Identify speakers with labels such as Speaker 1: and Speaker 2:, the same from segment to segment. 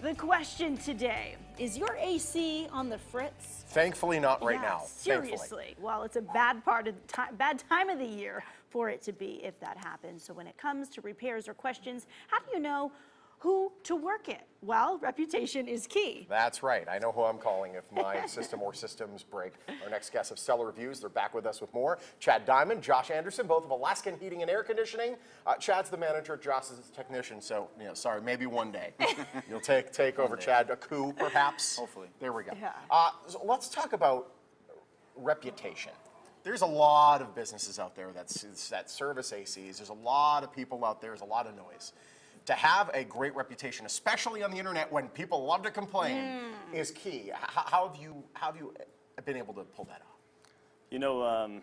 Speaker 1: The question today, is your AC on the fritz?
Speaker 2: Thankfully not right now.
Speaker 1: Seriously.
Speaker 2: Thankfully.
Speaker 1: Well, it's a bad part of the bad time of the year for it to be if that happens. So when it comes to repairs or questions, how do you know who to work it? Well, reputation is key.
Speaker 2: That's right. I know who I'm calling if my system or systems break. Our next guest of Stellar Reviews, they're back with us with more. Chad Diamond, Josh Anderson, both of Alaskan Heating and Air Conditioning. Chad's the manager, Josh is the technician, so sorry, maybe one day. You'll take over, Chad, a coup perhaps.
Speaker 3: Hopefully.
Speaker 2: There we go.
Speaker 1: Yeah.
Speaker 2: So let's talk about reputation. There's a lot of businesses out there that service ACs. There's a lot of people out there. There's a lot of noise. To have a great reputation, especially on the internet when people love to complain, is key. How have you been able to pull that off?
Speaker 4: You know,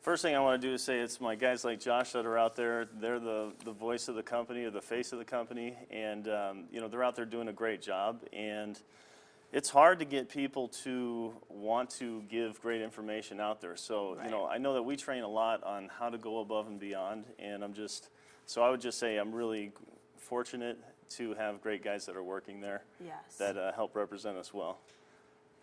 Speaker 4: first thing I want to do is say it's my guys like Josh that are out there. They're the voice of the company or the face of the company, and they're out there doing a great job. And it's hard to get people to want to give great information out there. So I know that we train a lot on how to go above and beyond, and So I would just say I'm really fortunate to have great guys that are working there that help represent us well.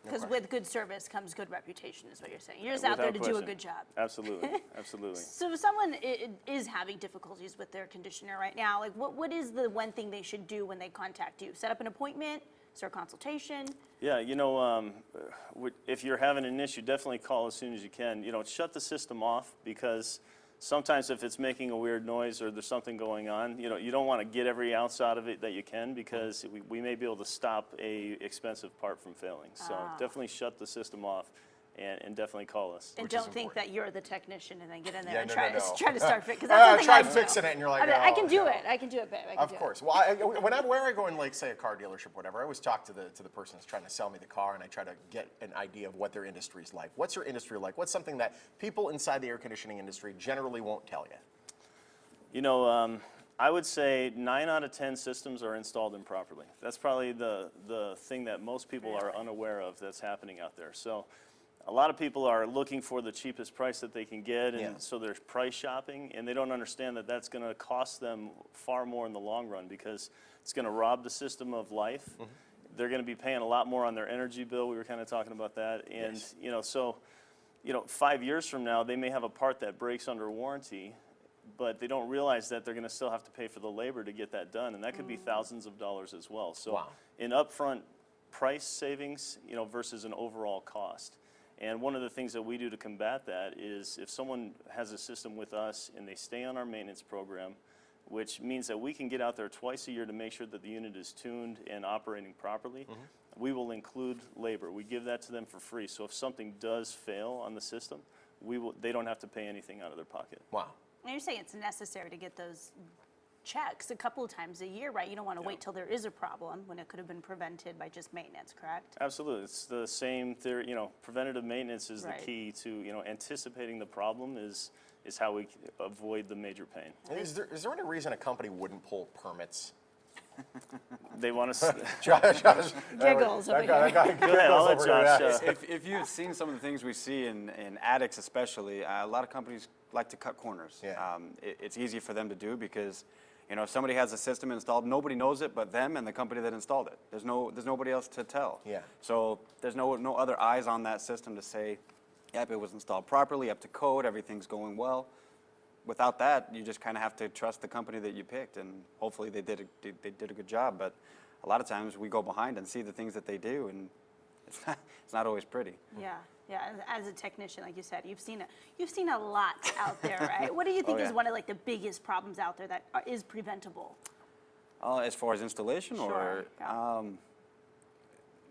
Speaker 1: Because with good service comes good reputation, is what you're saying. You're just out there to do a good job.
Speaker 4: Absolutely, absolutely.
Speaker 1: So if someone is having difficulties with their conditioner right now, like what is the one thing they should do when they contact you? Set up an appointment? Start a consultation?
Speaker 4: Yeah, if you're having an issue, definitely call as soon as you can. Shut the system off, because sometimes if it's making a weird noise or there's something going on, you don't want to get every ounce out of it that you can, because we may be able to stop a expensive part from failing. So definitely shut the system off and definitely call us.
Speaker 1: And don't think that you're the technician and then get in there and
Speaker 2: no,
Speaker 1: try
Speaker 2: no.
Speaker 1: to start fixing. Because that's something
Speaker 2: try
Speaker 1: I do.
Speaker 2: fixing it and you're like,
Speaker 1: I can do it. I can do it, babe.
Speaker 2: Of course. Well, where I go in, like, say, a car dealership, whatever, I always talk to the person that's trying to sell me the car, and I try to get an idea of what their industry is like. What's your industry like? What's something that people inside the air conditioning industry generally won't tell you?
Speaker 4: I would say 9 out of 10 systems are installed improperly. That's probably the thing that most people are unaware of that's happening out there. So a lot of people are looking for the cheapest price that they can get, and so they're price shopping, and they don't understand that that's going to cost them far more in the long run, because it's going to rob the system of life. They're going to be paying a lot more on their energy bill. We were kind of talking about that. And, 5 years from now, they may have a part that breaks under warranty, but they don't realize that they're going to still have to pay for the labor to get that done, and that could be thousands of dollars as well. So in upfront price savings, versus an overall cost. And one of the things that we do to combat that is, if someone has a system with us and they stay on our maintenance program, which means that we can get out there twice a year to make sure that the unit is tuned and operating properly, we will include labor. We give that to them for free. So if something does fail on the system, they don't have to pay anything out of their pocket.
Speaker 2: Wow.
Speaker 1: And you're saying it's necessary to get those checks a couple of times a year, right? You don't want to wait till there is a problem when it could have been prevented by just maintenance, correct?
Speaker 4: Absolutely. It's the same theory. Preventative maintenance is the key to, anticipating the problem is how we avoid the major pain.
Speaker 2: Is there any reason a company wouldn't pull permits?
Speaker 4: They want to.
Speaker 2: Josh,
Speaker 1: Giggles over here.
Speaker 2: Go ahead,
Speaker 4: I'll let Josh.
Speaker 3: If you've seen some of the things we see in attics especially, a lot of companies like to cut corners.
Speaker 2: Yeah.
Speaker 3: It's easy for them to do because, if somebody has a system installed, nobody knows it but them and the company that installed it. There's nobody else to tell.
Speaker 2: Yeah.
Speaker 3: So there's no other eyes on that system to say, yep, it was installed properly, up to code, everything's going well. Without that, you just kind of have to trust the company that you picked, and hopefully they did a good job. But a lot of times we go behind and see the things that they do, and it's not always pretty.
Speaker 1: Yeah. As a technician, like you said, you've seen a lot out there, right? What do you think is one of the biggest problems out there that is preventable?
Speaker 3: As far as installation,
Speaker 1: Sure.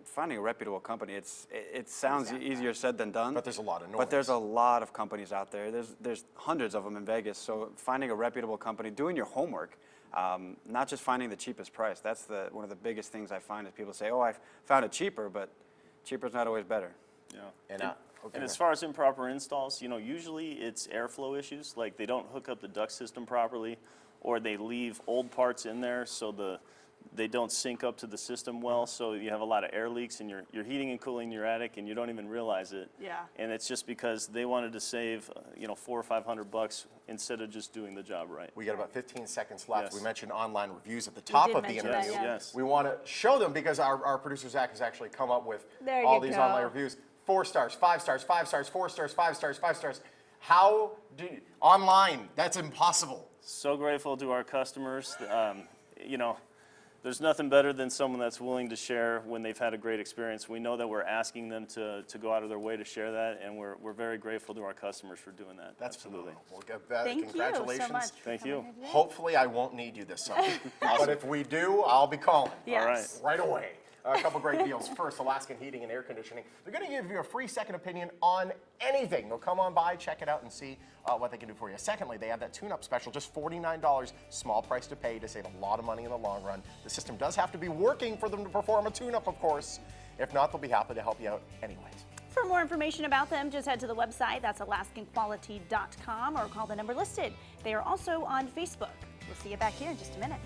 Speaker 3: Finding a reputable company, it sounds easier said than done.
Speaker 2: But there's a lot of noise.
Speaker 3: But there's a lot of companies out there. There's hundreds of them in Vegas. So finding a reputable company, doing your homework, not just finding the cheapest price. That's one of the biggest things I find is people say, oh, I found it cheaper, but cheaper is not always better.
Speaker 4: Yeah. And as far as improper installs, usually it's airflow issues, like they don't hook up the duct system properly, or they leave old parts in there, so the they don't sync up to the system well, so you have a lot of air leaks, and you're heating and cooling your attic, and you don't even realize it.
Speaker 1: Yeah.
Speaker 4: And it's just because they wanted to save, you know, $400 or $500 instead of just doing the job right.
Speaker 2: We got about 15 seconds left.
Speaker 4: Yes.
Speaker 2: We mentioned online reviews at the top
Speaker 1: did
Speaker 2: of the
Speaker 1: mention
Speaker 2: interview.
Speaker 1: that, yeah.
Speaker 4: Yes.
Speaker 2: We want to show them because our producer Zach has actually come up with
Speaker 1: There
Speaker 2: all
Speaker 1: you
Speaker 2: these
Speaker 1: go.
Speaker 2: online reviews. 4 stars, 5 stars, 5 stars, 4 stars, 5 stars, 5 stars. How do online? That's impossible.
Speaker 4: So grateful to our customers. You know, there's nothing better than someone that's willing to share when they've had a great experience. We know that we're asking them to go out of their way to share that, and we're very grateful to our customers for doing that.
Speaker 2: That's
Speaker 4: absolutely.
Speaker 2: phenomenal. We'll get that.
Speaker 1: Thank you
Speaker 2: Congratulations.
Speaker 1: so much.
Speaker 4: Thank you.
Speaker 2: Hopefully, I won't need you this summer. But if we do, I'll be calling.
Speaker 1: Yes.
Speaker 2: Right away. A couple great deals. First, Alaskan Heating and Air Conditioning. They're going to give you a free second opinion on anything. They'll come on by, check it out, and see what they can do for you. Secondly, they have that tune-up special, just $49, small price to pay to save a lot of money in the long run. The system does have to be working for them to perform a tune-up, of course. If not, they'll be happy to help you out anyways.
Speaker 1: For more information about them, just head to the website. That's alaskanquality.com or call the number listed. They are also on Facebook. We'll see you back here in just a minute.